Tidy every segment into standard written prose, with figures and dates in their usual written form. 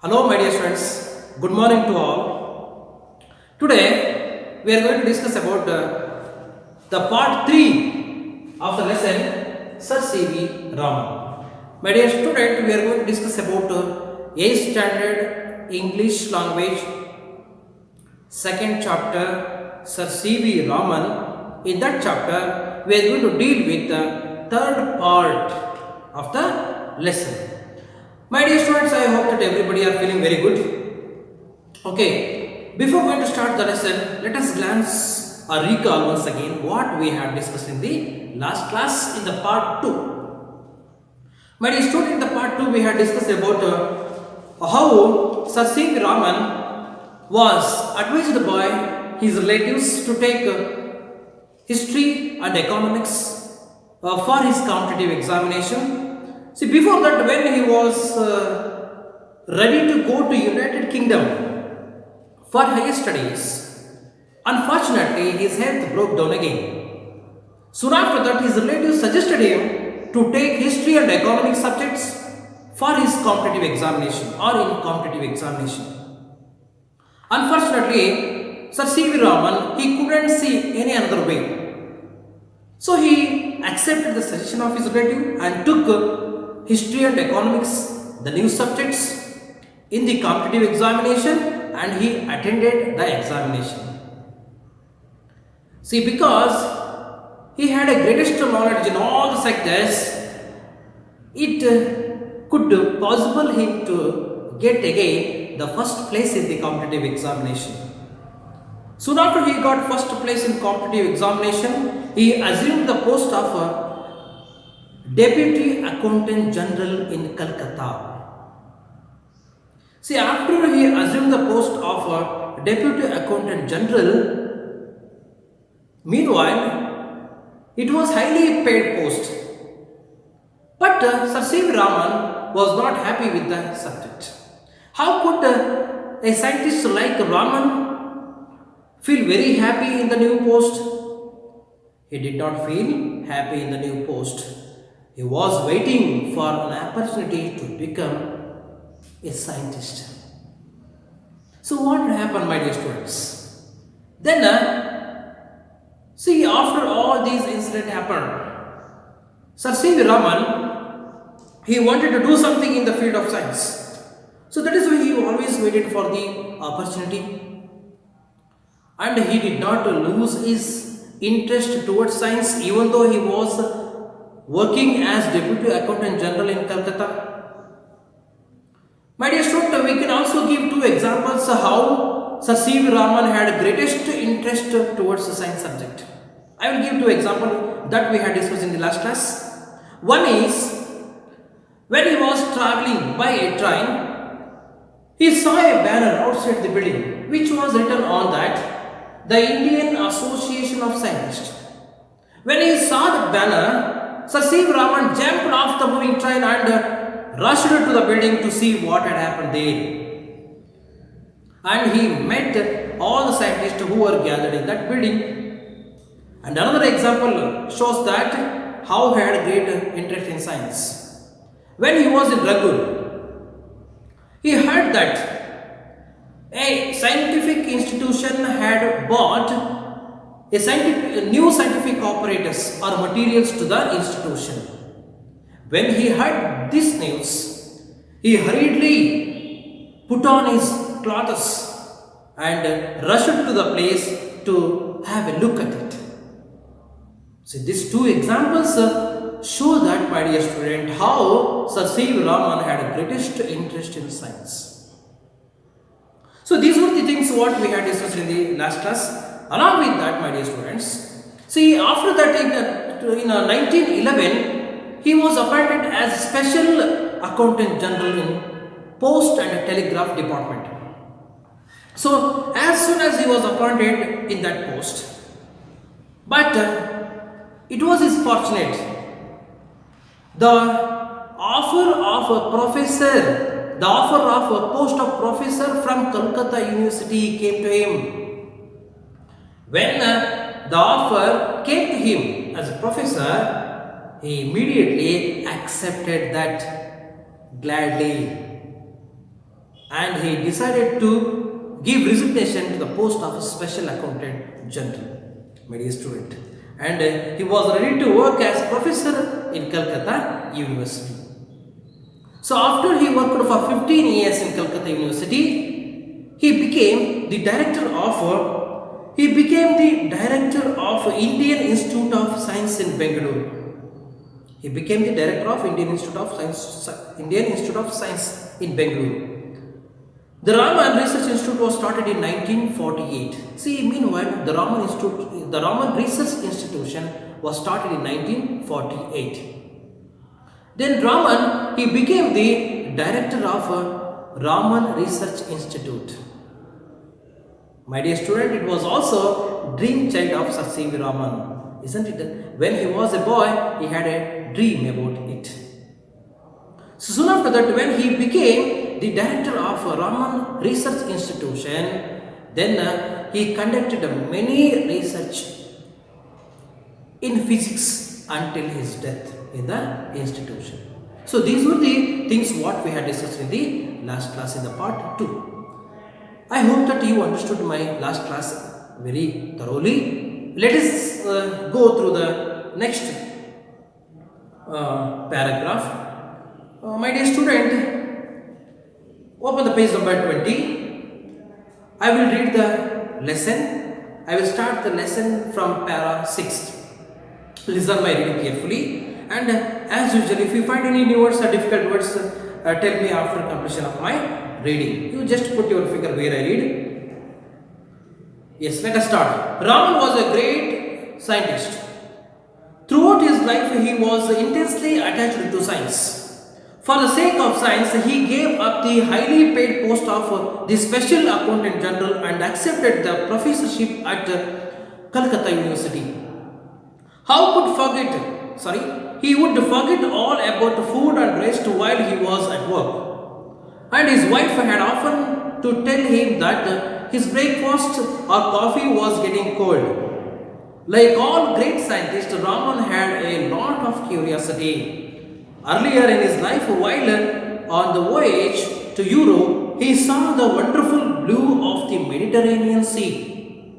Hello, my dear students. Good morning to all. Today, we are going to discuss about the part 3 of the lesson Sir C.V. Raman. My dear student, we are going to discuss about 8th standard English language, second chapter Sir C.V. Raman. In that chapter, we are going to deal with the third part of the lesson. My dear students, I hope that everybody are feeling very good. Okay, before going to start the lesson, let us glance or recall once again what we have discussed in the last class in the part 2. My dear student, in the part 2 we had discussed about how Sir C.V. Raman was advised by his relatives to take history and economics for his competitive examination. See, before that, when he was ready to go to United Kingdom for higher studies, unfortunately his health broke down again. Soon after that, his relatives suggested him to take history and economic subjects for his competitive examination or in competitive examination. Unfortunately, Sir C.V. Raman, he couldn't see any other way. So he accepted the suggestion of his relative and took history and economics, the new subjects in the competitive examination, and he attended the examination. See, because he had a greatest knowledge in all the sectors, it could possible him to get again the first place in the competitive examination. Soon after he got first place in competitive examination, he assumed the post of Deputy Accountant General in Calcutta. See, after he assumed the post of Deputy Accountant General, meanwhile, it was highly paid post. But Sir C.V. Raman was not happy with the subject. How could a scientist like Raman feel very happy in the new post? He did not feel happy in the new post. He was waiting for an opportunity to become a scientist. So what happened, my dear students? Then, see, after all these incidents happened, Sir C.V. Raman, he wanted to do something in the field of science. So that is why he always waited for the opportunity. And he did not lose his interest towards science even though he was working as Deputy Accountant General in Calcutta. My dear student, we can also give two examples how Sir C.V. Raman had greatest interest towards the science subject. I will give two examples that we had discussed in the last class. One is when he was traveling by a train, he saw a banner outside the building which was written on that the Indian Association of Scientists. When he saw the banner, Sir C.V. Raman jumped off the moving train and rushed to the building to see what had happened there. And he met all the scientists who were gathered in that building. And another example shows that how he had great interest in science. When he was in Ragur, he heard that a scientific institution had bought new scientific apparatus or materials to the institution. When he heard this news, he hurriedly put on his clothes and rushed to the place to have a look at it. So these two examples show that, my dear student, how Sir C.V. Raman had a greatest interest in science. So these were the things what we had discussed in the last class. Along with that, my dear students, see, after that in 1911, he was appointed as Special Accountant General in Post and Telegraph Department. So, as soon as he was appointed in that post, but it was his fortunate, the offer of a post of professor from Calcutta University came to him. When the offer came to him as a professor, he immediately accepted that gladly. and he decided to give resignation to the post of special accountant general, my dear student. And he was ready to work as professor in Calcutta University. So after he worked for 15 years in Calcutta University, he became the director of Indian Institute of Science in Bangalore. He became the director of Indian Institute of Science in Bangalore. The Raman Research Institute was started in 1948. See, meanwhile, the Raman Research Institution was started in 1948. Then Raman, he became the director of Raman Research Institute. My dear student, it was also dream child of Sir C.V. Raman, isn't it? When he was a boy, he had a dream about it. So soon after that, when he became the director of Raman Research Institution, then he conducted many research in physics until his death in the institution. So these were the things what we had discussed in the last class in the part 2. I hope that you understood my last class very thoroughly. Let us go through the next paragraph. My dear student, open the page number 20. I will read the lesson. I will start the lesson from para 6. Listen my reading carefully. And as usual, if you find any new words or difficult words, tell me after completion of my reading. You just put your finger where I read. Yes, let us start. Raman was a great scientist. Throughout his life, he was intensely attached to science. For the sake of science, he gave up the highly paid post of the Special Accountant General and accepted the professorship at Calcutta University. He would forget all about food and rest while he was at work. And his wife had often to tell him that his breakfast or coffee was getting cold. Like all great scientists, Raman had a lot of curiosity. Earlier in his life, while on the voyage to Europe, he saw the wonderful blue of the Mediterranean Sea.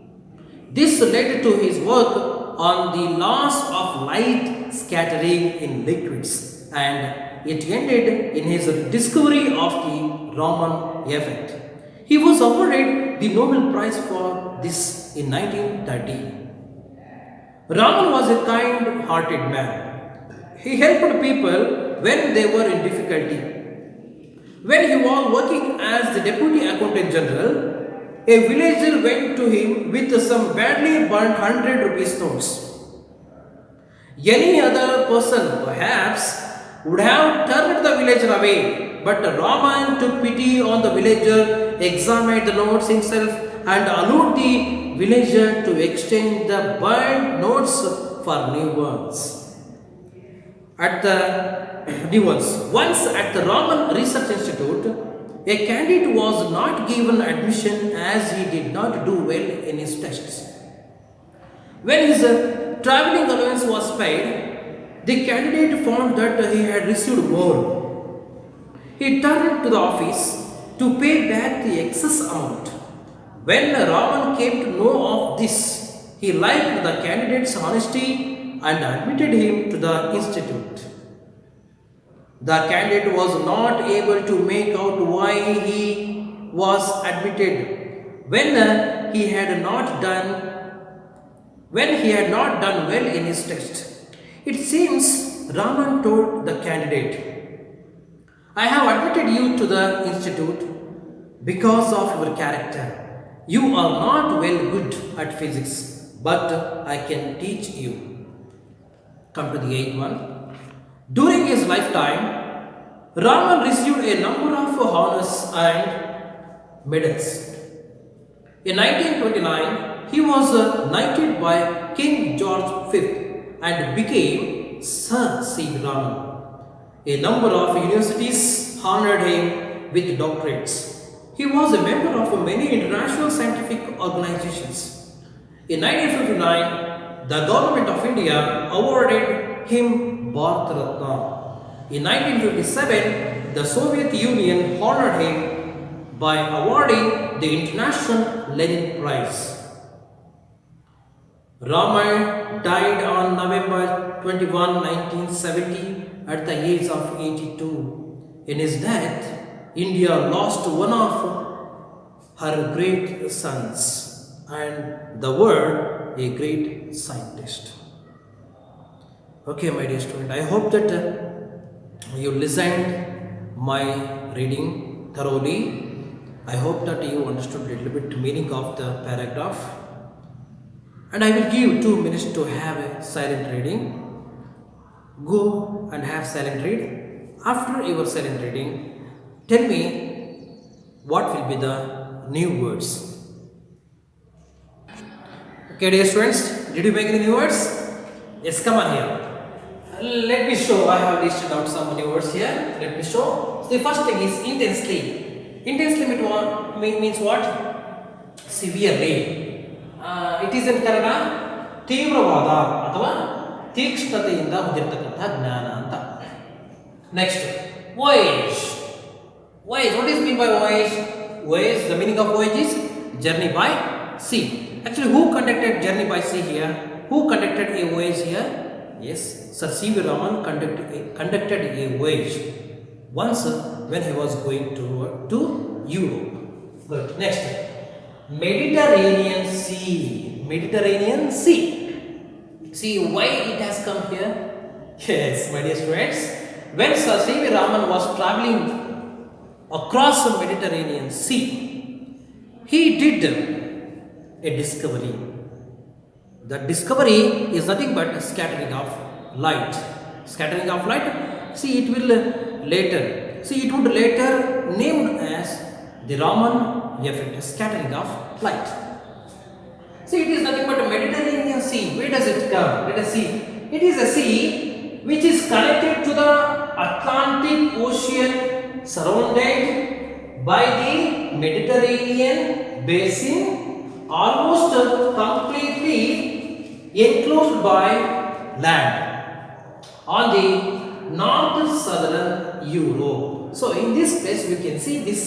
This led to his work on the laws of light scattering in liquids, and it ended in his discovery of the Raman effect. He was awarded the Nobel Prize for this in 1930. Raman was a kind-hearted man. He helped people when they were in difficulty. When he was working as the Deputy Accountant General, a villager went to him with some badly burnt 100 rupees notes. Any other person perhaps would have turned the villager away, but Raman took pity on the villager, examined the notes himself, and allowed the villager to exchange the burnt notes for new ones. Once at the Raman Research Institute, a candidate was not given admission as he did not do well in his tests. When his travelling allowance was paid, the candidate found that he had received more. He turned to the office to pay back the excess amount. When Raman came to know of this, he liked the candidate's honesty and admitted him to the institute. The candidate was not able to make out why he was admitted when he had not done well in his test. It seems Raman told the candidate, "I have admitted you to the institute because of your character. You are not well good at physics, but I can teach you." Come to the 8th one. During his lifetime, Raman received a number of honors and medals. In 1929, he was knighted by King George V and became Sir C.V. Raman. A number of universities honored him with doctorates. He was a member of many international scientific organizations. In 1959, the government of India awarded him Bharat Ratna. In 1957, the Soviet Union honored him by awarding the International Lenin Prize. Raman died on November 21, 1970 at the age of 82. In his death, India lost one of her great sons and the world a great scientist. Okay, my dear student, I hope that you listened my reading thoroughly. I hope that you understood a little bit meaning of the paragraph. And I will give 2 minutes to have a silent reading. Go and have silent read. After your silent reading, tell me what will be the new words. Okay, dear students, did you make any new words? Yes, come on here. Let me show. I have listed out some new words here. Let me show. So the first thing is intensely. Intensely means what? Severely. It is in Kannada ತೀವ್ರವಾದ ಅಥವಾ ತೀಕ್ಷ್ಣತೆಯಿಂದ ಹೊಂದಿರತಕ್ಕಂಥ ಜ್ಞಾನ ಅಂತ. Next, voyage. Voyage. What is mean by voyage? Voyage. The meaning of voyage is journey by sea. Actually, who conducted journey by sea here? Who conducted a voyage here? Yes, Sir C.V. Raman conducted a voyage once when he was going to Europe. Good. Next, Mediterranean Sea. Mediterranean Sea. See why it has come here? Yes, my dear students. When Sir C.V. Raman was traveling across the Mediterranean Sea, he did a discovery. The discovery is nothing but scattering of light. Scattering of light. See, it will later. See, it would later named as the Raman effect, scattering of light. See, it is nothing but a Mediterranean Sea. Where does it come? Let us see. It is a sea which is connected to the Atlantic Ocean, surrounded by the Mediterranean basin, almost completely enclosed by land on the north southern Europe. So, in this place we can see this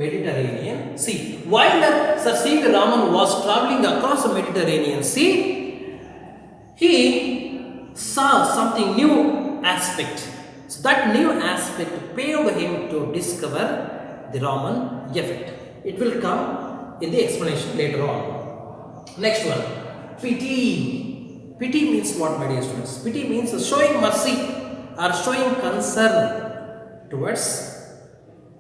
Mediterranean Sea. While Sir C.V. Raman was traveling across the Mediterranean Sea, he saw something new aspect. So that new aspect paved him to discover the Raman effect. It will come in the explanation later on. Next one, pity. Pity means what, my dear students? Pity means showing mercy or showing concern towards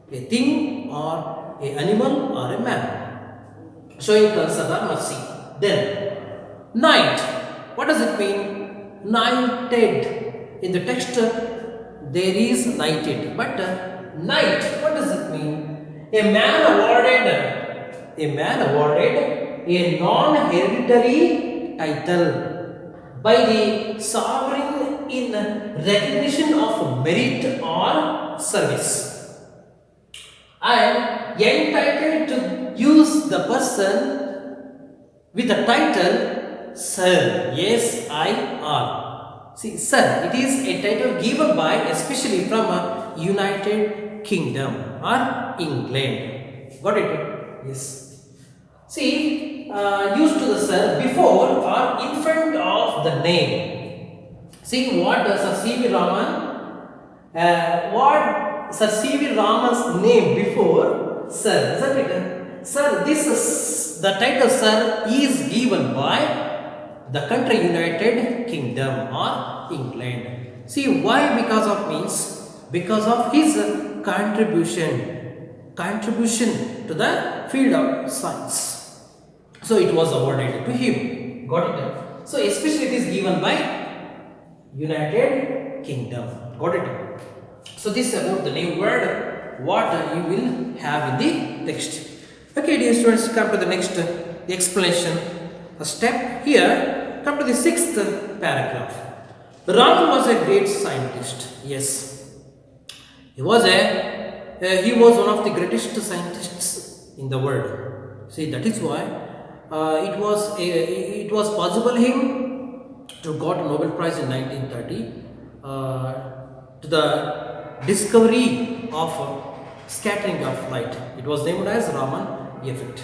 a thing or a animal or a man. Showing concern or mercy. Then, night. What does it mean? Nighted. In the text, there is nighted. But night, what does it mean? A man awarded a non-hereditary title by the sovereign in recognition of merit or service, and entitled to use the person with the title Sir. S-I-R. See, Sir, it is a title given by, especially from United Kingdom or England. Got it? Yes. See, used to the Sir before or in front of the name. See what Sir C.V. Raman, what Sir C.V. Raman's name before Sir, isn't it? Sir, this is the title Sir is given by the country United Kingdom or England. See why? Because of his contribution to the field of science. So it was awarded to him. Got it? So especially it is given by United Kingdom. Got it? So this is about the new word what you will have in the text. Okay, dear students, come to the next explanation. A step here. Come to the 6th paragraph. Raman was a great scientist. Yes, he was one of the greatest scientists in the world. See, that is why it was possible him to got Nobel Prize in 1930 to the discovery of scattering of light. It was named as Raman effect.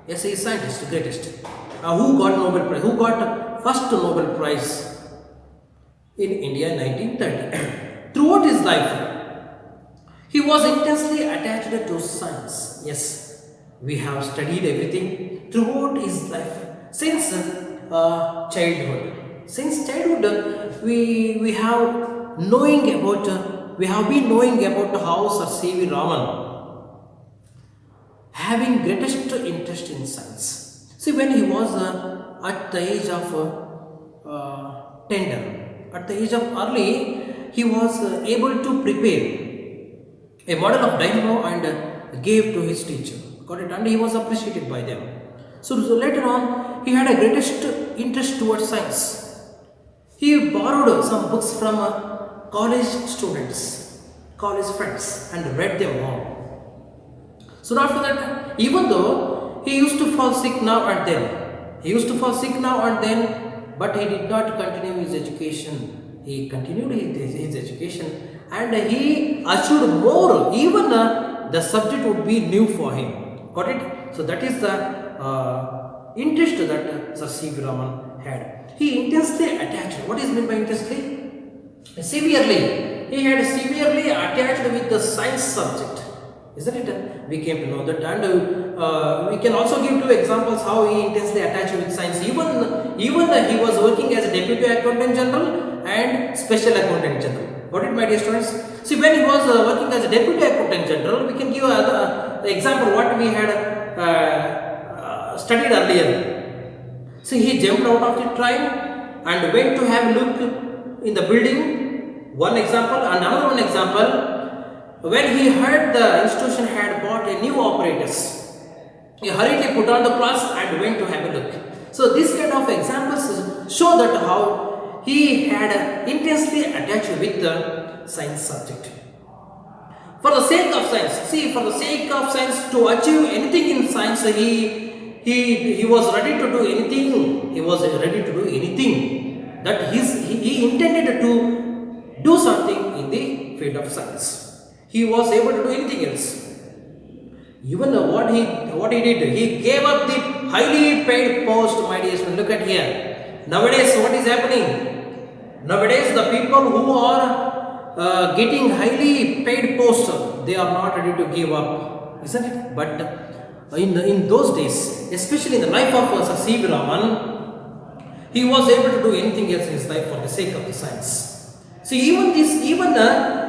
Yes, he is scientist, greatest. Who got Nobel Prize? Who got first Nobel Prize in India in 1930? Throughout his life, he was intensely attached to science. Yes, we have studied everything throughout his life since childhood. Since childhood, we have knowing about we have been knowing about how Sir C.V. Raman having greatest interest in science. See, when he was at the age of tender, at the age of early, he was able to prepare a model of dynamo and gave to his teacher. Got it? And he was appreciated by them. So later on, he had a greatest interest towards science. He borrowed some books from college students, college friends, and read them all. So after that, even though he used to fall sick now and then, but he did not continue his education. He continued his education and he achieved more. Even the subject would be new for him. Got it? So that is the interest that Sir C.V. Raman had. He intensely attached. What is meant by intensely? Severely. He had severely attached with the science subject. Isn't it? We came to know that, and we can also give two examples how he intensely attached with science. Even he was working as a deputy accountant general and special accountant general. Got it, my dear students? See, when he was working as a deputy accountant general, we can give the example what we had studied earlier. See, he jumped out of the train and went to have a look in the building. One example, and another one example. When he heard the institution had bought a new apparatus, he hurriedly put on the plus and went to have a look. So this kind of examples show that how he had intensely attached with the science subject. For the sake of science, see, for the sake of science, to achieve anything in science, he was ready to do anything. He was ready to do anything that he intended to do something in the field of science. He was able to do anything else. Even what he did, he gave up the highly paid post, my dear students. Look at here. Nowadays, what is happening? Nowadays, the people who are getting highly paid posts, they are not ready to give up, isn't it? But in those days, especially in the life of Sir C.V. Raman, he was able to do anything else in his life for the sake of the science. See,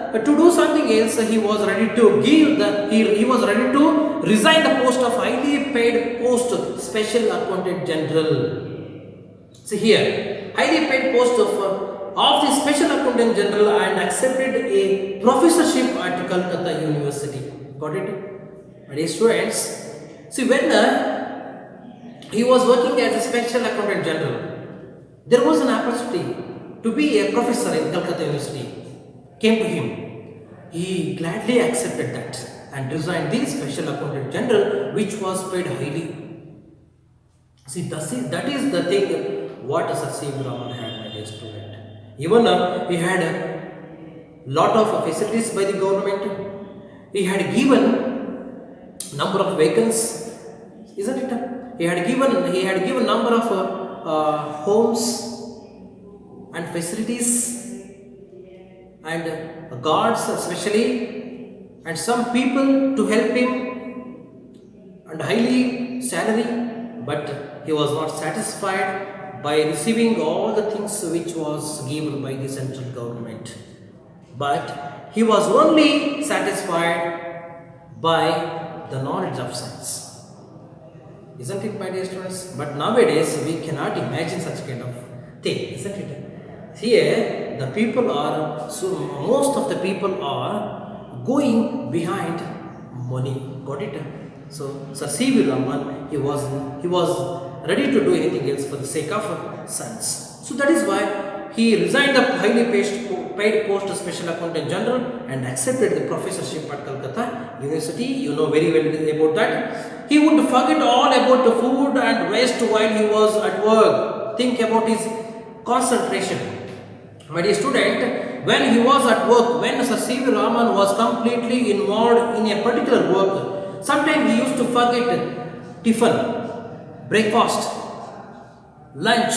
to do something else, he was ready to he was ready to resign the post of highly paid post, special accountant general. See here, highly paid post of the special accountant general, and accepted a professorship at Calcutta University. Got it? And his students, see, when he was working as a special accountant general, there was an opportunity to be a professor in Calcutta University. Came to him. He gladly accepted that and resigned the special accountant general, which was paid highly. See, that is the thing what Sir C.V. Raman had, my dear student. Even he had a lot of facilities by the government. He had given number of vehicles, isn't it? He had given number of homes and facilities, and guards especially, and some people to help him, and highly salary, but he was not satisfied by receiving all the things which was given by the central government, but he was only satisfied by the knowledge of science. Isn't it, my dear students? But nowadays we cannot imagine such kind of thing, isn't it? Here, the people are, most of the people are going behind money. Got it? So, Sir C.V. Raman, he was ready to do anything else for the sake of science. So that is why he resigned the highly paid post of Special Accountant General and accepted the professorship at Calcutta University. You know very well about that. He would forget all about the food and rest while he was at work. Think about his concentration. My dear student, when he was at work, when Sir C.V. Raman was completely involved in a particular work, sometimes he used to forget tiffin, breakfast, lunch,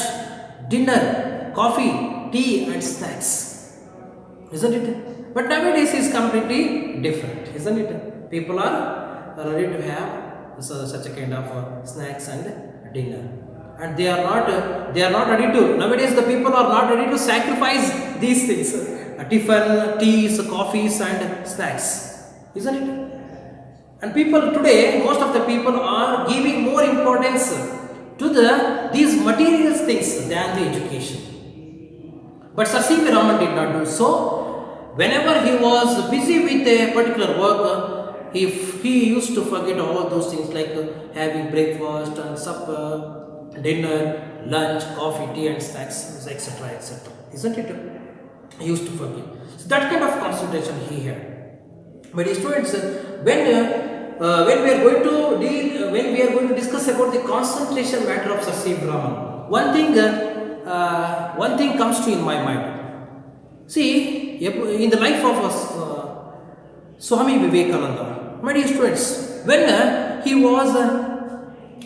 dinner, coffee, tea, and snacks. Isn't it? But nowadays is completely different, isn't it? People are ready to have such a kind of snacks and dinner, and they are not ready to. Nowadays, the people are not ready to sacrifice these things: tiffin, teas, coffees, and snacks, isn't it? And people today, most of the people are giving more importance to these material things than the education. But Sir C.V. Raman did not do so. Whenever he was busy with a particular work, if he used to forget all those things like having breakfast and supper, dinner, lunch, coffee, tea, and snacks, etc., etc. Isn't it? He used to forget. So that kind of concentration he had. But students, when we are going to when we are going to discuss about the concentration matter of Sir C.V. Raman, one thing comes to in my mind. See, in the life of Swami Vivekananda, my dear students, when he was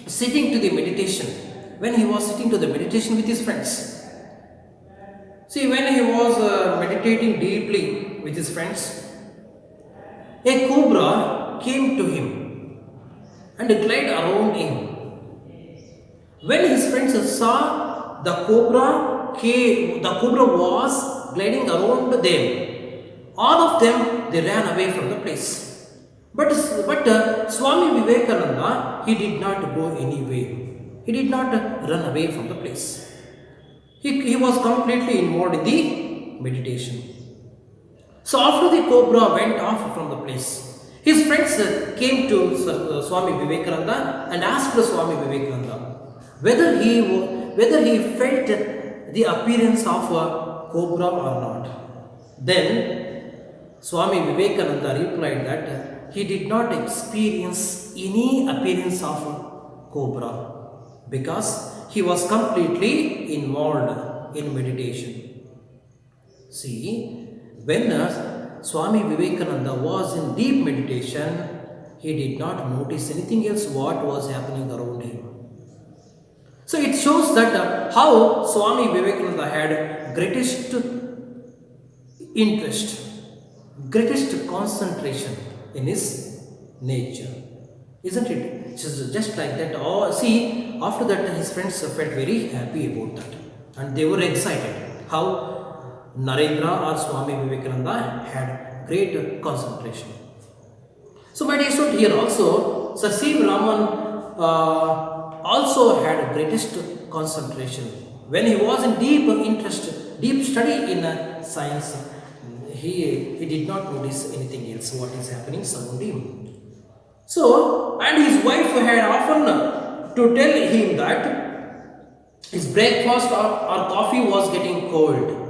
sitting to the meditation, with his friends, see, when he was meditating deeply with his friends, a cobra came to him and glided around him. When his friends saw the cobra was gliding around them. All of them, they ran away from the place. But Swami Vivekananda, he did not go anywhere. He did not run away from the place. He was completely involved in the meditation. So after the cobra went off from the place, his friends came to Swami Vivekananda and asked Swami Vivekananda whether he felt the appearance of a cobra or not. Then Swami Vivekananda replied that he did not experience any appearance of a cobra because he was completely involved in meditation. See, when Swami Vivekananda was in deep meditation, he did not notice anything else what was happening around him. So it shows that how Swami Vivekananda had greatest interest, greatest concentration in his nature, isn't it? Just like that. Oh, see, after that his friends felt very happy about that, and they were excited how Narendra or Swami Vivekananda had great concentration. So my dear student, here also Sir C.V. Raman also had greatest concentration. When he was in deep study in science, he did not notice anything else what is happening surround him. So, and his wife had often to tell him that his breakfast or coffee was getting cold.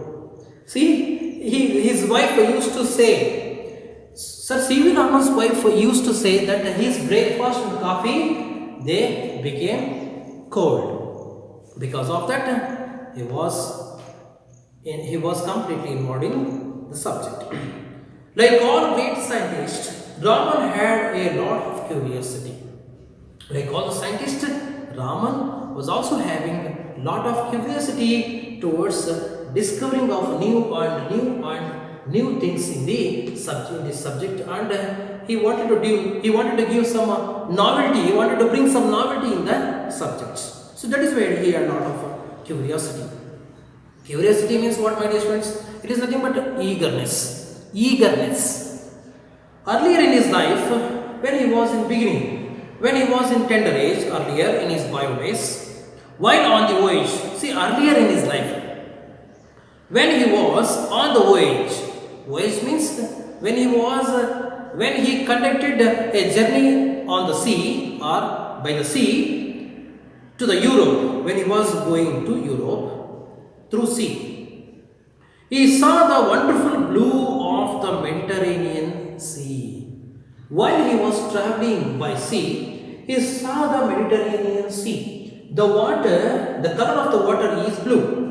See, his wife used to say, Sir C.V. Raman's wife used to say that his breakfast and coffee, they became cold. Because of that, he was completely involved in the subject. Like all great scientists, Raman had a lot of curiosity. Like all the scientists, Raman was also having a lot of curiosity towards discovering of new things in this subject, and he wanted to give some novelty. He wanted to bring some novelty in the subjects. So that is where he had a lot of curiosity. Curiosity means what, my dear friends? It is nothing but eagerness. Earlier in his life, when he was in tender age, earlier in his bio days, while on the voyage, see, earlier in his life, when he was on the voyage means when he conducted a journey on the sea or by the sea to the Europe, when he was going to Europe through sea, he saw the wonderful blue of the Mediterranean Sea. While he was traveling by sea, he saw the Mediterranean Sea. The color of the water is blue.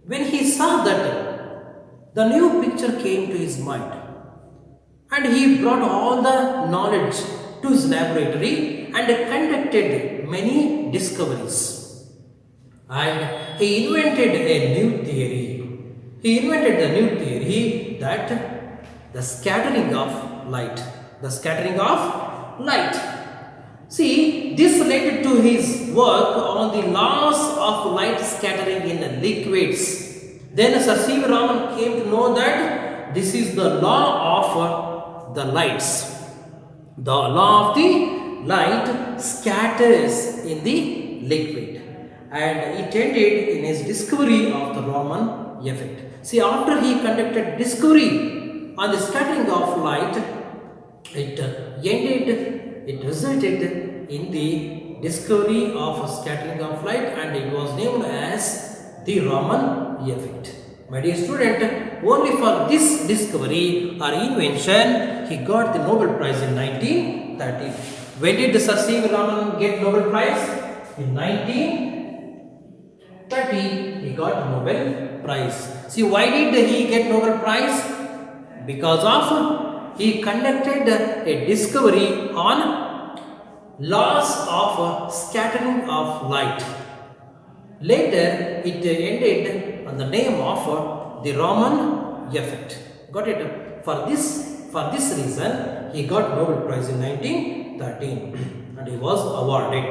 When he saw that, The new picture came to his mind, and he brought all the knowledge to his laboratory and conducted many discoveries. And he invented a new theory. He invented the new theory that the scattering of light. The scattering of light. See, this related to his work on the laws of light scattering in liquids. Then Sir C.V. Raman came to know that this is the law of the lights. The law of the light scatters in the liquid, and he tended in his discovery of the Raman effect. See, after he conducted discovery on the scattering of light, it resulted in the discovery of scattering of light, and it was named as the Raman effect. My dear student, only for this discovery or invention, he got the Nobel Prize in 1930. When did Sir C.V. Raman get Nobel Prize? In 1930, he got Nobel Prize. See, why did he get Nobel Prize? Because of he conducted a discovery on laws of scattering of light. Later, it ended on the name of the Raman effect. Got it? For this reason, he got Nobel Prize in 1913, and he was awarded.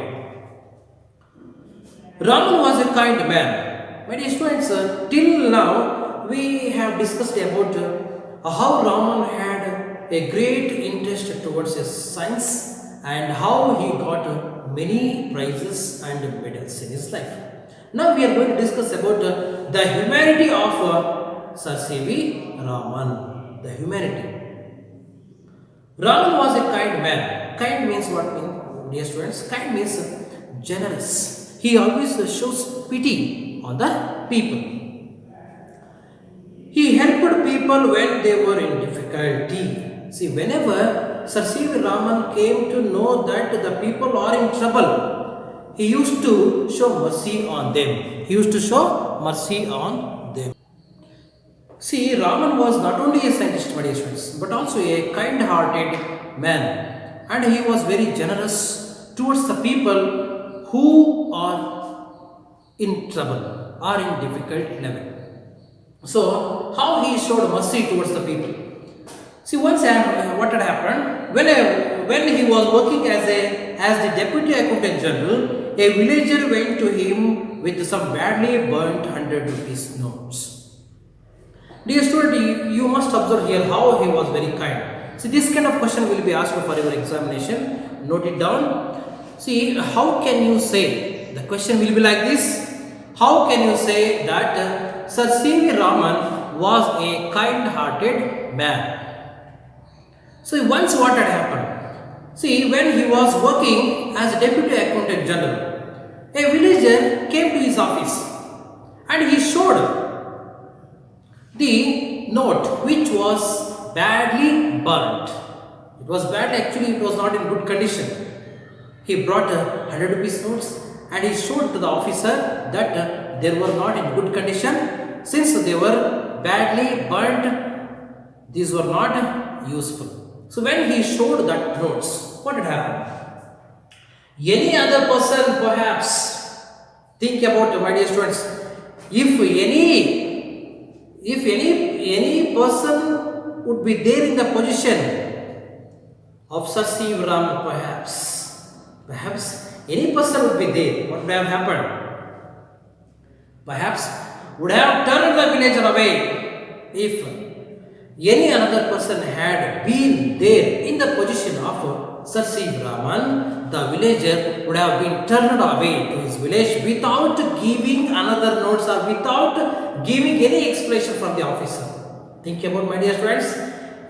Raman was a kind man. My dear students, till now we have discussed about how Raman had a great interest towards science and how he got many prizes and medals in his life. Now we are going to discuss about the humanity of Sir C.V. Raman. The humanity. Raman was a kind man. Kind means what, dear students? Kind means generous. He always shows pity on the people. He helped people when they were in difficulty. See, whenever Sir C.V. Raman came to know that the people are in trouble, he used to show mercy on them. He used to show mercy on them. See, Raman was not only a scientist, my dear students, but also a kind-hearted man. And he was very generous towards the people who are in trouble, are in difficult level. So, how he showed mercy towards the people? See, once what had happened, when he was working as the Deputy Accountant General, a villager went to him with some badly burnt 100 rupees notes. Dear student, you must observe here how he was very kind. See, this kind of question will be asked for your examination. Note it down. See, how can you say, the question will be like this. How can you say that Sir C.V. Raman was a kind-hearted man? So, once what had happened? See, when he was working as Deputy Accountant General, a villager came to his office and he showed the note which was badly burnt. It was bad, actually it was not in good condition. He brought 100 rupees notes and he showed to the officer that they were not in good condition. Since they were badly burnt, these were not useful. So when he showed that notes, what had happened? Any other person perhaps, think about, my dear students, if any person would be there in the position of Sir C.V. Raman, perhaps any person would be there, what would have happened? Perhaps would have turned the villager away. If any another person had been there in the position of Sir C.V. Raman, the villager would have been turned away to his village without giving another notes or without giving any explanation from the officer. Think about, my dear friends,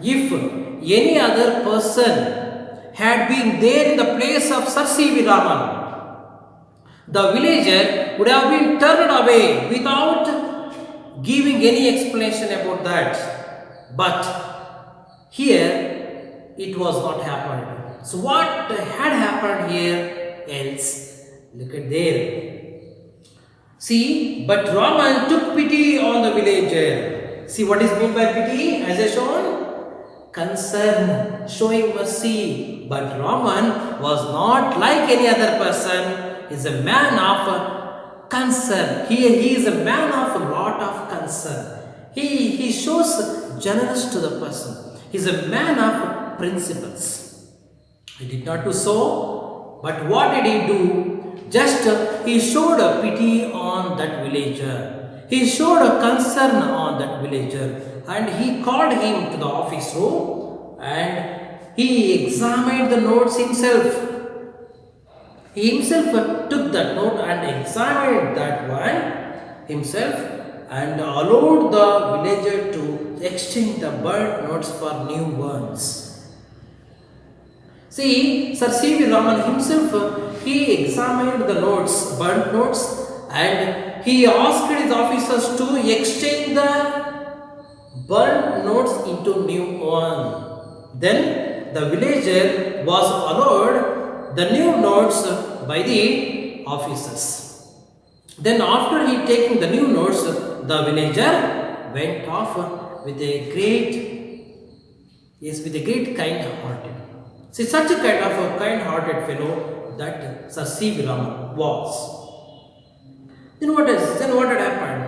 if any other person had been there in the place of Sir C.V. Raman, the villager would have been turned away without giving any explanation about that. But here it was not happened. So what had happened here else? Look at there. See, but Raman took pity on the villager See what is meant by pity as I shown? Concern, showing mercy. But Raman was not like any other person. He is a man of concern. He is a man of a lot of concern. He shows generous to the person. He is a man of principles. He did not do so, but what did he do? Just he showed a pity on that villager. He showed a concern on that villager, and he called him to the office room and he examined the notes himself. He himself took that note and examined that one himself and allowed the villager to exchange the burnt notes for new ones. See, Sir C.V. Raman himself, he examined the notes, burnt notes, and he asked his officers to exchange the burnt notes into new one. Then the villager was allowed the new notes by the officers. Then after he taking the new notes, the villager went off with a great kind-hearted. See, such a kind of a kind-hearted fellow that Sir C.V. Raman was. Then what had happened?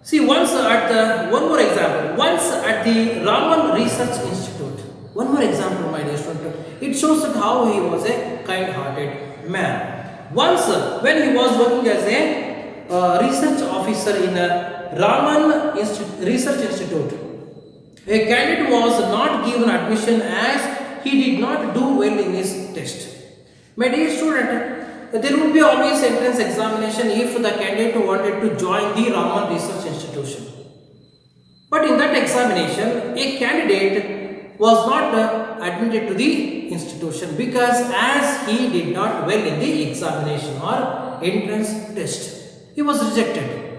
See, one more example. Once at the Raman Research Institute. One more example, my dear student. It shows that how he was a kind-hearted man. Once, when he was working as a research officer in a Research Institute, a candidate was not given admission as he did not do well in his test. My dear student, there would be always entrance examination if the candidate wanted to join the Raman Research Institution. But in that examination, a candidate was not admitted to the institution because as he did not well in the examination or entrance test, he was rejected.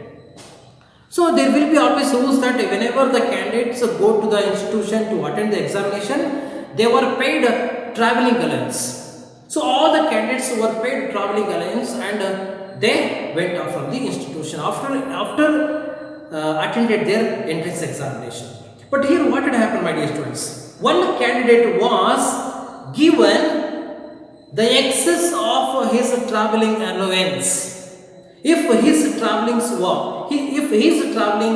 So there will be always rules that whenever the candidates go to the institution to attend the examination, they were paid travelling allowance. So all the candidates were paid travelling allowance and they went out from the institution after attended their entrance examination. But here what had happened, my dear students? One candidate was given the excess of his travelling allowance. If his travelling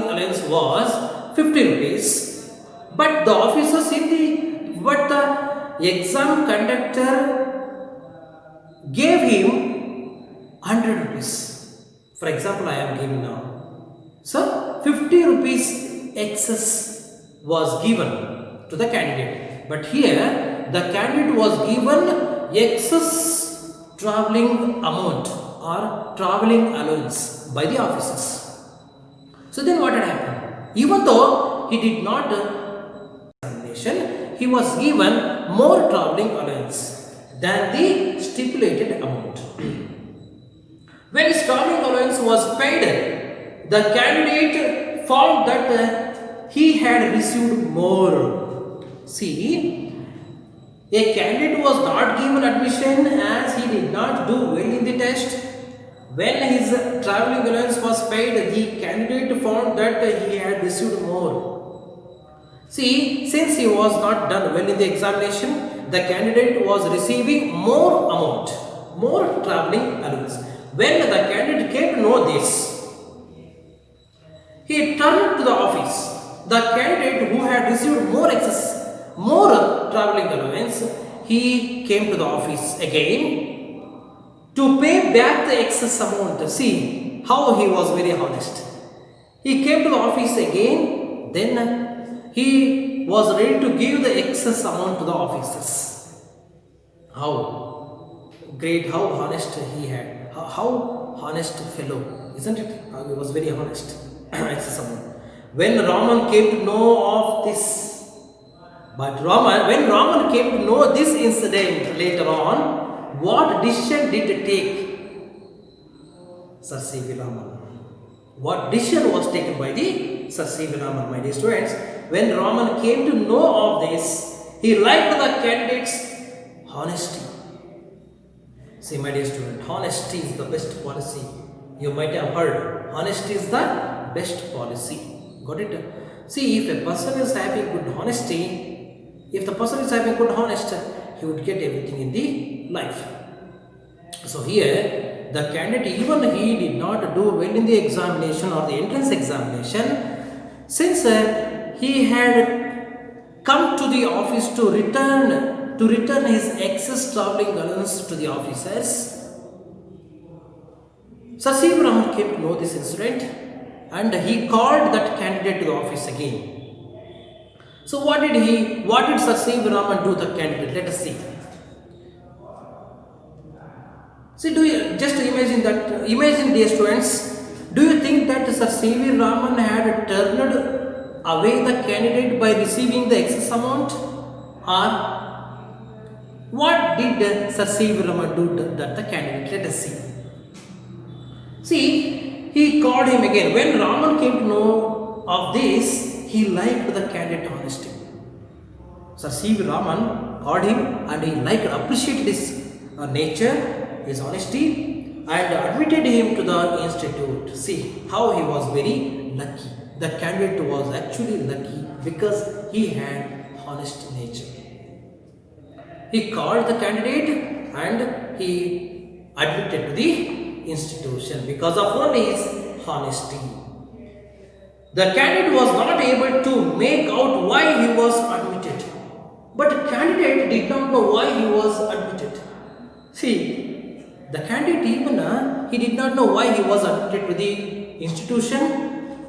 allowance was 50 rupees, but the exam conductor gave him 100 rupees. For example, I am giving now. So 50 rupees excess was given to the candidate. But here the candidate was given excess travelling amount or travelling allowance by the officers. So then what had happened? Even though he did not examination, he was given more travelling allowance than the stipulated amount. When his travelling allowance was paid, the candidate found that he had received more. See, a candidate was not given admission as he did not do well in the test. When his travelling allowance was paid, the candidate found that he had received more. See, since he was not done well in the examination, the candidate was receiving more amount, more travelling allowance. When the candidate came to know this, he turned to the office. The candidate who had received more travelling allowance, he came to the office again to pay back the excess amount. See how he was very honest. He came to the office again, then he was ready to give the excess amount to the officers. How great, how honest he had, how honest fellow, isn't it? How he was very honest. Excess amount. When Raman came to know of this, when Raman came to know this incident later on, what decision did he take? Sir C.V. Raman. What decision was taken by the Sir C.V. Raman, my dear students? When Raman came to know of this, he liked the candidate's honesty. See, my dear student, honesty is the best policy. You might have heard, honesty is the best policy. Got it? See, if a person is having good honesty, if the person is having good honesty, he would get everything in the life. So here, the candidate, even he did not do well in the examination or the entrance examination, since he had come to the office to return his excess traveling allowance to the officers. Sir C.V. Raman came to know this incident and he called that candidate to the office again. So what did Sir C.V. Raman do the candidate? Let us see. See, do you just imagine dear students, do you think that Sir C.V. Raman had turned away the candidate by receiving the excess amount? Or what did Sir C.V. Raman do to that the candidate? Let us see. See, he called him again. When Raman came to know of this, he liked the candidate honesty. Sir C.V. Raman called him and he appreciated his nature, his honesty, and admitted him to the institute. See how he was very lucky. The candidate was actually lucky because he had honest nature. He called the candidate and he admitted to the institution because of only his honesty. The candidate was not able to make out why he was admitted, but the candidate did not know why he was admitted. See, the candidate even he did not know why he was admitted to the institution,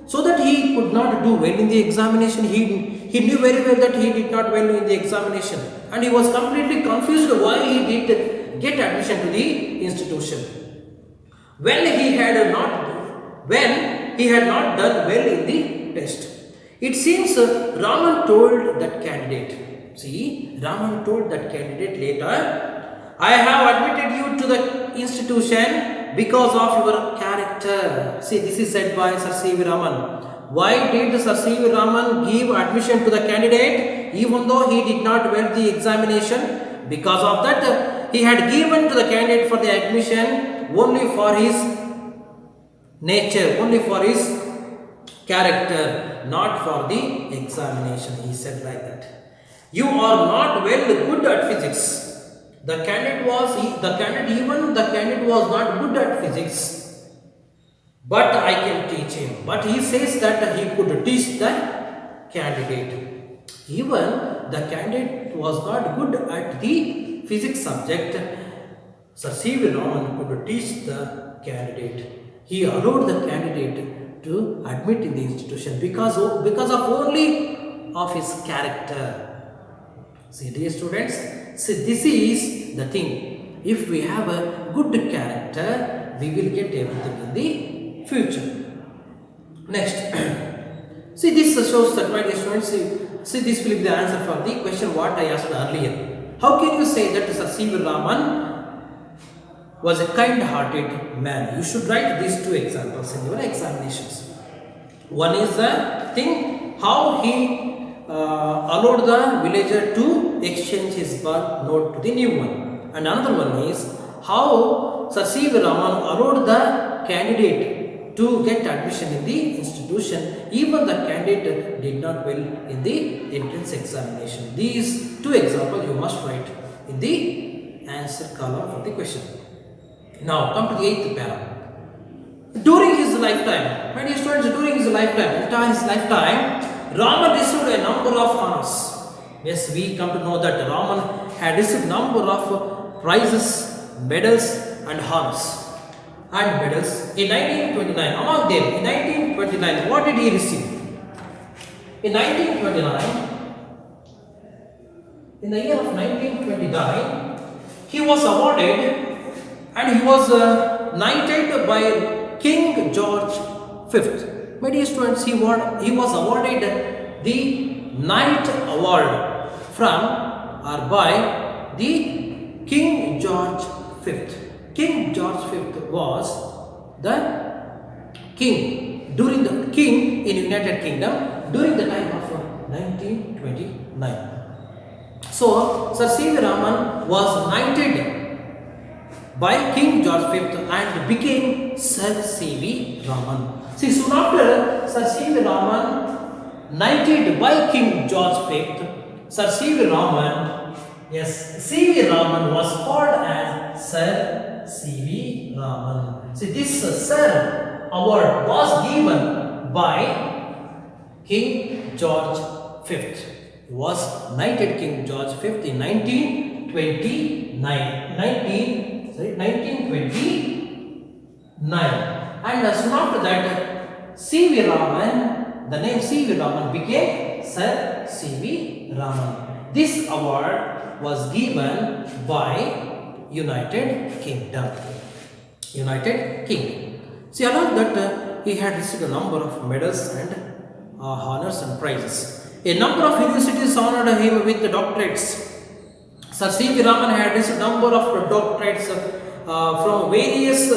so that he could not do well in the examination. He knew very well that he did not well in the examination, and he was completely confused why he did get admission to the institution. When he had not done well in the test. It seems Raman told that candidate. See, Raman told that candidate later, I have admitted you to the institution because of your character. See, this is said by Sir C.V. Raman. Why did Sir C.V. Raman give admission to the candidate even though he did not well the examination? Because of that, he had given to the candidate for the admission only for his nature, only for his character, not for the examination. He said like that. You are not well good at physics. The candidate was not good at physics, but I can teach him. But he says that he could teach the candidate. Even the candidate was not good at the physics subject. Sir C.V. Raman could teach the candidate. He allowed the candidate to admit in the institution because of only of his character. See, dear students, see, this is the thing. If we have a good character, we will get everything in the future. Next, see, this shows that, my dear students, see this will be the answer for the question what I asked earlier. How can you say that Sir C.V. Raman was a kind-hearted man? You should write these two examples in your examinations. One is the thing how he allowed the villager to exchange his birth note to the new one, and another one is how Sir C.V. Raman allowed the candidate to get admission in the institution even the candidate did not well in the entrance examination. These two examples you must write in the answer column for the question. Now come to the 8th para. During his lifetime, my dear students, entire his lifetime, Raman received a number of honors. Yes, we come to know that Raman had received number of prizes, medals and honors and medals in 1929. Among them, in 1929, what did he receive? In 1929, in the year of 1929, he was awarded and he was knighted by King George V. My dear students, he was awarded the Knight Award from or by the King George V. King George V was the king in United Kingdom during the time of 1929. So Sir C.V. Raman was knighted by King George V and became Sir C.V. Raman. See, soon after Sir C.V. Raman, knighted by King George V, Sir C.V. Raman, yes, C.V. Raman was called as Sir C.V. Raman. See, this Sir award was given by King George V. He was knighted King George V in 1929. And soon after that, C.V. Raman, the name C.V. Raman became Sir C.V. Raman. This award was given by United Kingdom. United Kingdom. See, along that, he had received a number of medals and honors and prizes. A number of universities honored him with doctorates. Sir C.V. Raman had received a number of doctorates from various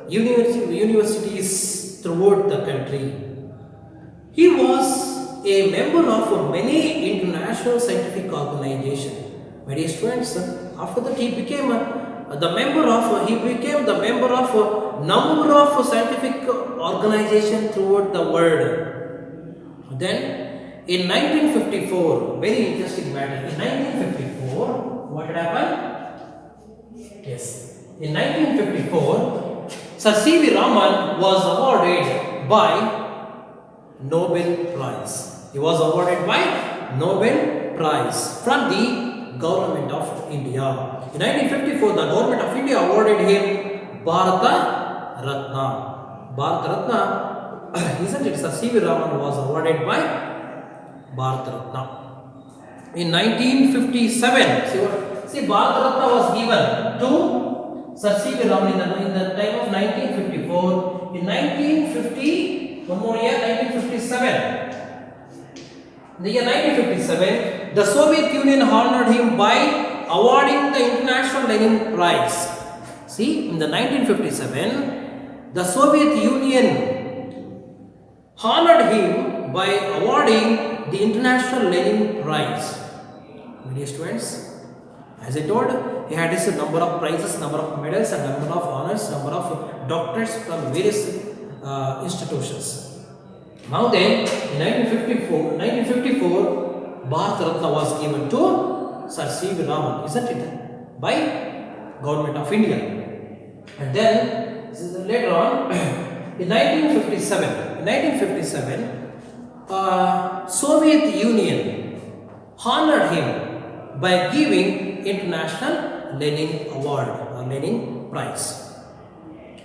universities throughout the country. He was a member of many international scientific organizations. My dear students, after that he became the member of a number of scientific organizations throughout the world. Then in 1954, very interesting matter. In 1954, what had happened? Yes, in 1954. Sir C.V. Raman was awarded by Nobel Prize. He was awarded by Nobel Prize from the Government of India. In 1954, the Government of India awarded him Bharata Ratna. Bharata Ratna, isn't it? Sir C.V. Raman was awarded by Bharata Ratna. In 1957, see Bharata Ratna was given to Sir C.V. Raman in the time of 1954. In 1950, one more year, 1957. In the year 1957, the Soviet Union honored him by awarding the International Lenin Prize. See, in the 1957, the Soviet Union honored him by awarding the International Lenin Prize. My dear students, as I told, he had received number of prizes, number of medals, and number of honors, number of doctorates from various institutions. Now then, in 1954, Bharata Ratna was given to Sir C.V. Raman, isn't it? By Government of India. And then later on, in 1957, Soviet Union honored him by giving International Lenin Award or Lenin Prize.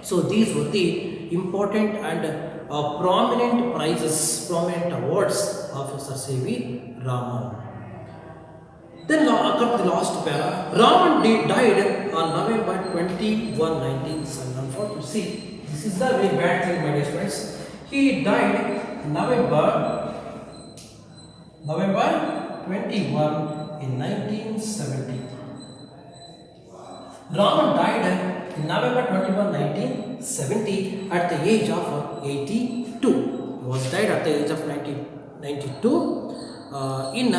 So these were the important and prominent prizes, prominent awards of Sir C.V. Raman. Then come to the last para. Raman died on November 21, 1907. Unfortunately, see, this is the very bad thing, my dear friends. He died November 21 in 1970. Raman died in November 21, 1970 at the age of 82. He was died at the age of 92 in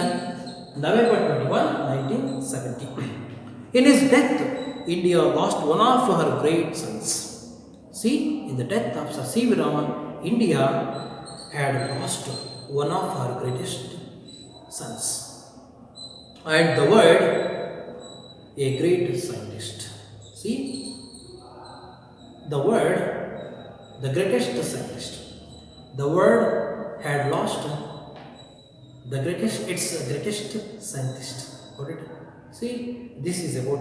November 21, 1970. In his death, India lost one of her great sons. See, in the death of Sir C.V. Raman, India had lost one of her greatest sons. And the word, a great scientist. See, the word, the greatest scientist. The word had lost the greatest, its greatest scientist. Got it? See, this is about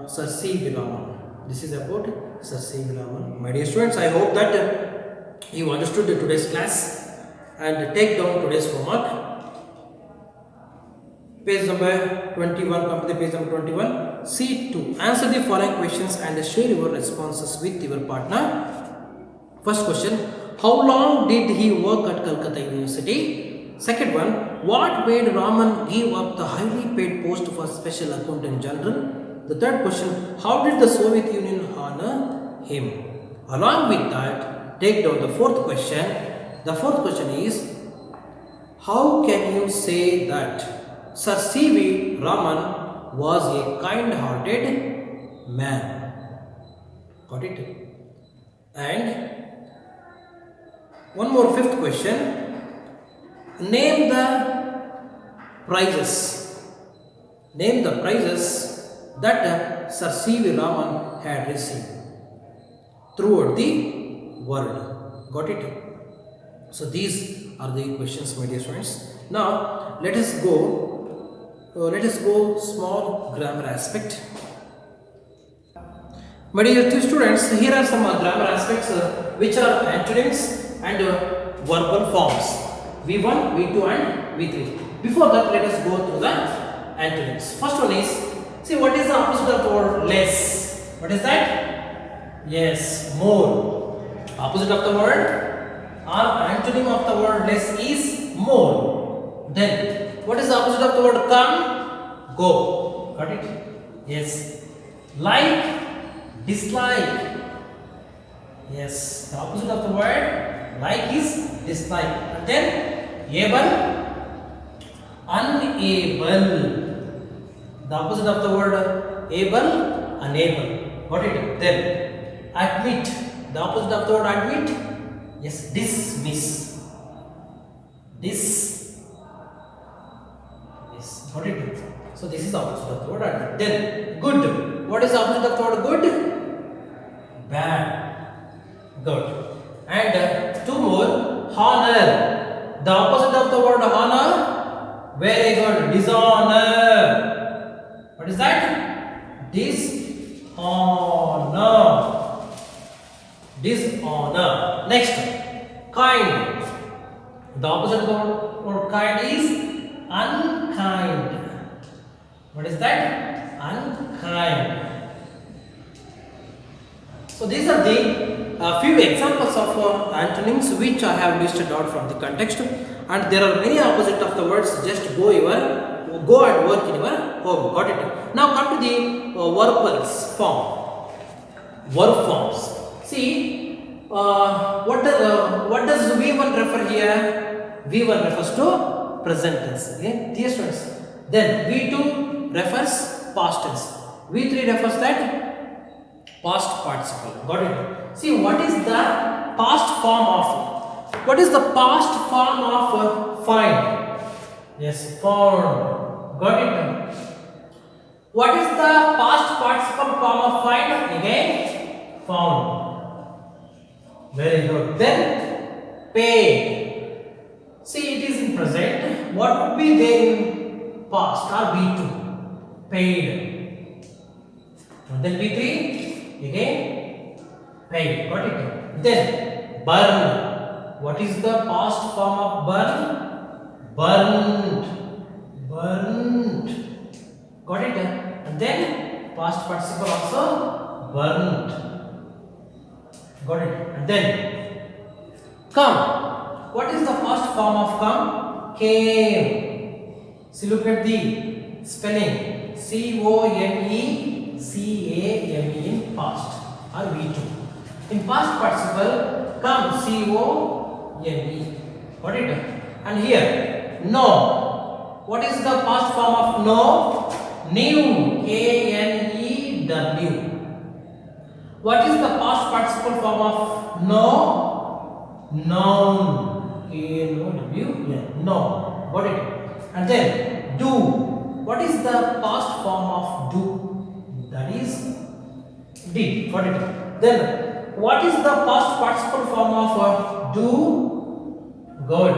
Sir C.V. Raman. This is about Sir C.V. Raman. My dear students, I hope that you understood today's class and take down today's homework. Page number 21, come to the page number 21. C2. Answer the following questions and share your responses with your partner. First question. How long did he work at Calcutta University? Second one. What made Raman give up the highly paid post for Special Accountant General? The third question. How did the Soviet Union honor him? Along with that, take down the fourth question. The fourth question is, how can you say that Sir C.V. Raman was a kind-hearted man? Got it? And One more fifth question. Name the prizes. Name the prizes that Sir C.V. Raman had received throughout the world. Got it? So these are the questions, my dear students. Now let us go small grammar aspect. My dear students, here are some grammar aspects which are antonyms and verbal forms V1, V2 and V3. Before that, let us go through the antonyms. First one is, see what is the opposite of the word less? What is that? Yes, more. Opposite of the word or antonym of the word less is more. Then, what is the opposite of the word come? Go. Got it? Yes. Like, dislike. Yes, the opposite of the word like is dislike. And then able, unable. The opposite of the word able, unable. Got it? Then admit. The opposite of the word admit, yes, dismiss. Yes, got it? So this is the opposite of the word admit. Then good. What is the opposite of the word good? Bad. Good. And two more. Honor. The opposite of the word honor. Very good. Dishonor. What is that? Dishonor. Dishonor. Next. Kind. The opposite of the word kind is unkind. What is that? Unkind. So these are the few examples of antonyms which I have listed out from the context, and there are many opposite of the words. Just go and work in your home. Got it? Now come to the verbals form. Verb forms. See, what does V1 refer here? V1 refers to present tense. Okay, dear students. Then V2 refers past tense. V3 refers that past participle. Got it? See, what is the past form of? What is the past form of find? Yes, found. Got it? What is the past participle form of find? Again, found. Very good. Then paid. See, it is in present. What would be there in past or V2? Paid. And then V3. Again, paid. Got it? Then burn. What is the past form of burn? Burned. Burned. Got it? And then past participle also burnt. Got it? And then come. What is the past form of come? Came. See, look at the spelling. C-O-M-E. C-A-M-E in past or V2. In past participle, come C-O-M-E. Got it? And here, no. What is the past form of no? Knew. K-N-E-W. What is the past participle form of no? Known. K-N-O-W. No. Got it? And then do. What is the past form of do? That is did. Got it? Then what is the past participle form of do? Good.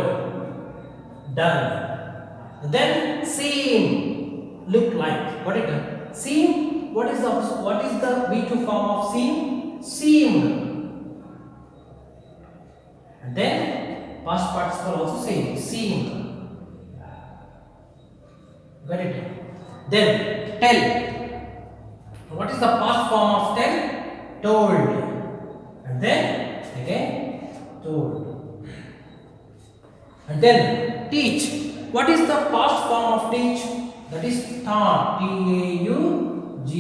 Done. Then seem. Look like. Got it? Seem. What is the V2 form of seem? Seemed. And then past participle also same. Seemed. Got it? Then tell. What is the past form of tell? Told. And then again told. And then teach. What is the past form of teach? That is taught. T-A-U-G-H-T.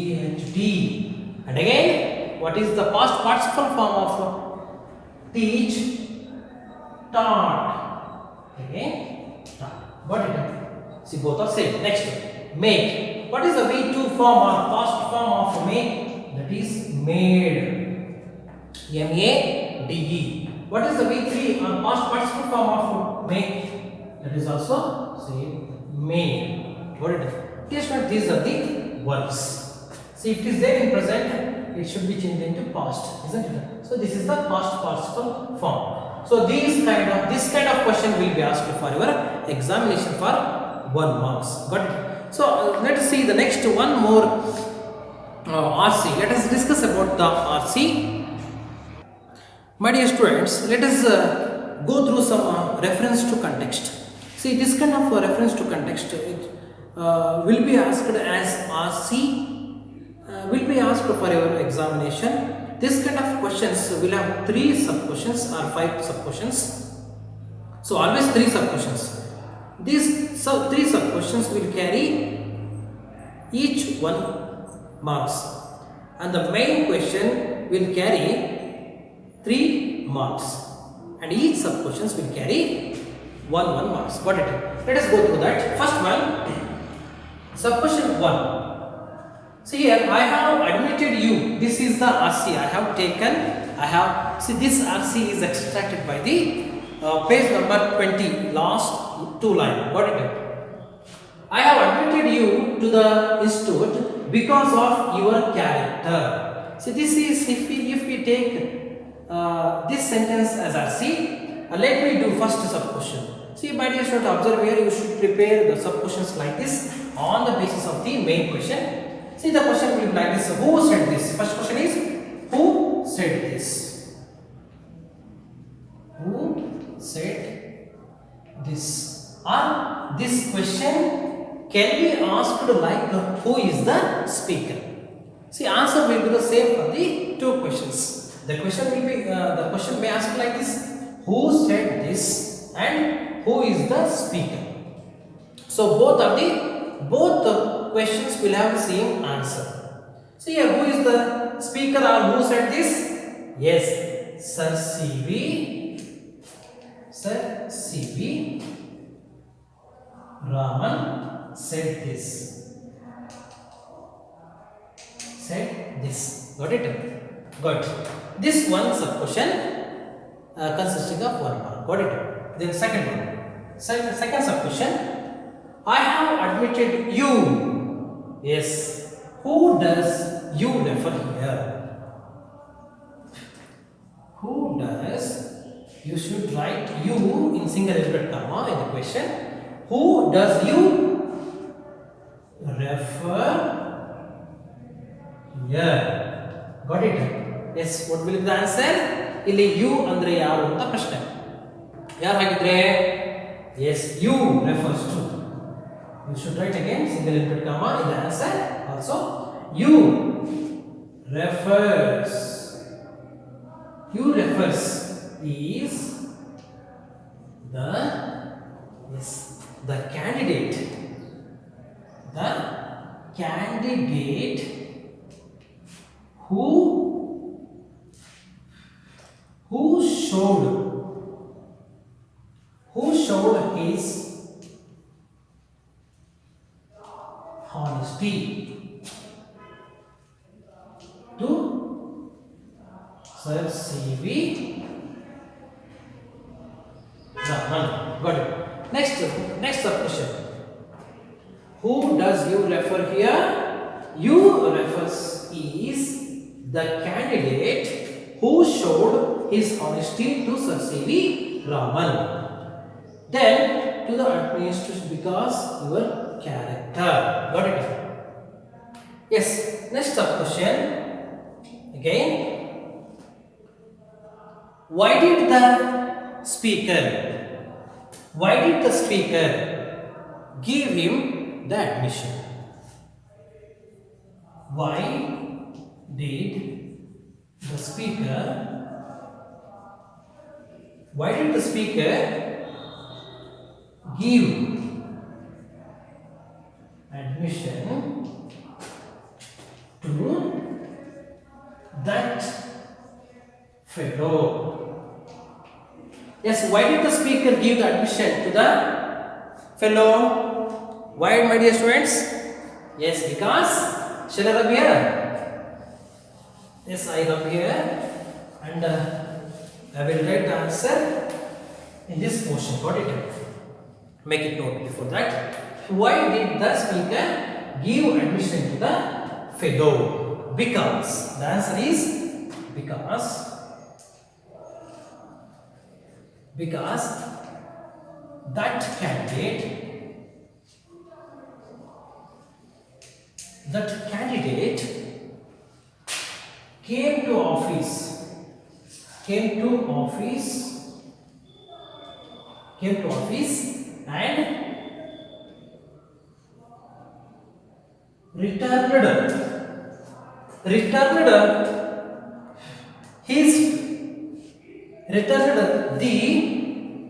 And again, what is the past participle form of teach? Taught. Again, taught. Got it? See, both are same. Next, make. What is the V2 form or past form of make? That is made. M-A-D-E. What is the V3 past participle form of may? That is also same may. Got it? Guess what? These are the verbs. See, if it is there in present, it should be changed into past, isn't it? So this is the past participle form. So this kind of question will be asked for your examination for 1 marks. Got it? So let us see the next one more RC. Let us discuss about the RC. My dear students, let us go through some reference to context. See, this kind of reference to context will be asked as RC, will be asked for your examination. This kind of questions will have 3 sub questions or 5 sub questions. So always 3 sub questions. These 3 sub questions will carry each 1 marks, and the main question will carry 3 marks, and each sub questions will carry 1 marks. Got it? Let us go through that. First one, sub question 1. See here, I have admitted you. This is the RC I have taken. See, this RC is extracted by the page number 20, last 2 line. Got it? I have admitted you to the institute because of your character. See, this is if we take this sentence as RC. Let me do first sub question. See, my dear student, observe here. You should prepare the sub questions like this on the basis of the main question. See, the question will be like this: who said this? First question is, who said this? Who said this? Or this question can be asked like who is the speaker? See, answer will be the same for the 2 questions. The question will be the question may ask like this: who said this and who is the speaker? So both the questions will have the same answer. So here, who is the speaker or who said this? Yes, Sir C.V. Raman said this. Got it? Good. This one sub question consisting of 1 mark. Got it? Then second one. Second sub question. I have admitted you. Yes. Who does you refer here? Who does? You should write you in single inverted comma in the question. Who does you refer here? Got it? Yes. What will be the answer? ಇಲ್ಲಿ you ಅಂದ್ರೆ ಯಾರು ಅಂತ ಪ್ರಶ್ನೆ. ಯಾರು ಹಾಗಿದ್ರೆ? Yes, you refers to. You should write again single inverted comma in the answer also. You refers. You refers is the candidate. The candidate who showed his honesty to Sir C.V. Raman. Got it. Next question. Who does you refer here? You refers is the candidate who showed his honesty to Sir C.V. Raman. Then to the administration because your character. Got it? Yes. Next question. Again. Why did the speaker give him the admission? Why did the speaker give admission to that fellow? Yes, why did the speaker give the admission to the fellow? Why, my dear students? Yes, because shall I rub here? Yes, I rub here, and I will write the answer in this portion. Got it? Make it note before that. Why did the speaker give admission to the fellow? Because. The answer is because that candidate came to office and returned the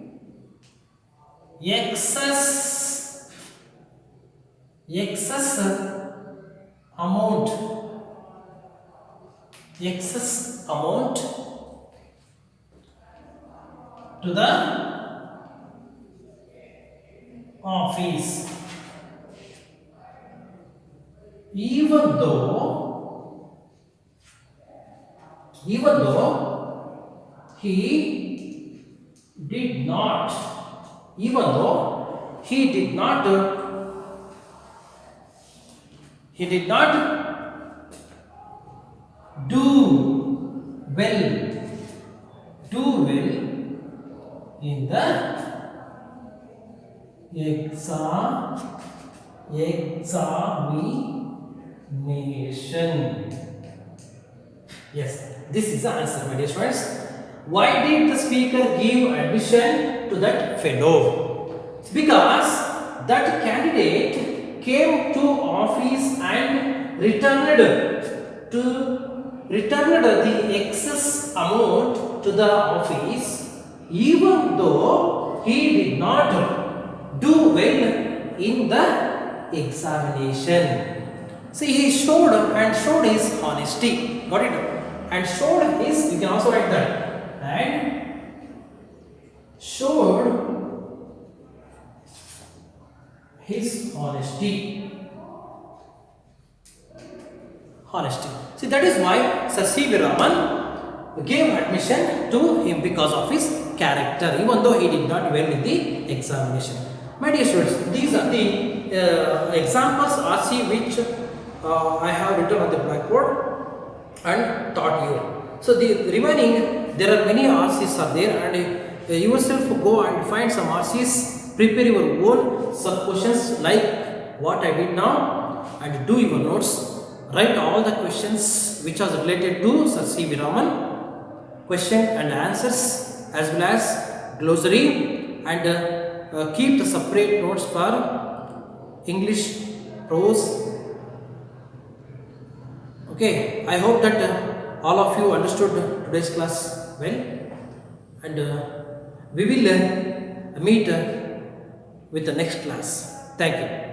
excess amount to the office, even though he did not do well in the examination. Yes, this is the answer, my dear students. Why did the speaker give admission to that fellow? Because that candidate came to office and returned the excess amount to the office, even though he did not do well in the examination. See, he showed his honesty. Got it? And showed his, you can also write that. And showed his honesty. See, that is why Sir C.V. Raman gave admission to him because of his character, even though he did not well in the examination. My dear students, these are the examples RC which I have written on the blackboard and taught you. So the remaining, there are many RCs are there, and you yourself go and find some RCs, prepare your own sub questions like what I did now, and do your notes. Write all the questions which are related to Sir C.V. Raman, question and answers, as well as glossary, and keep the separate notes for English, prose. Okay, I hope that all of you understood today's class well, and we will meet with the next class. Thank you.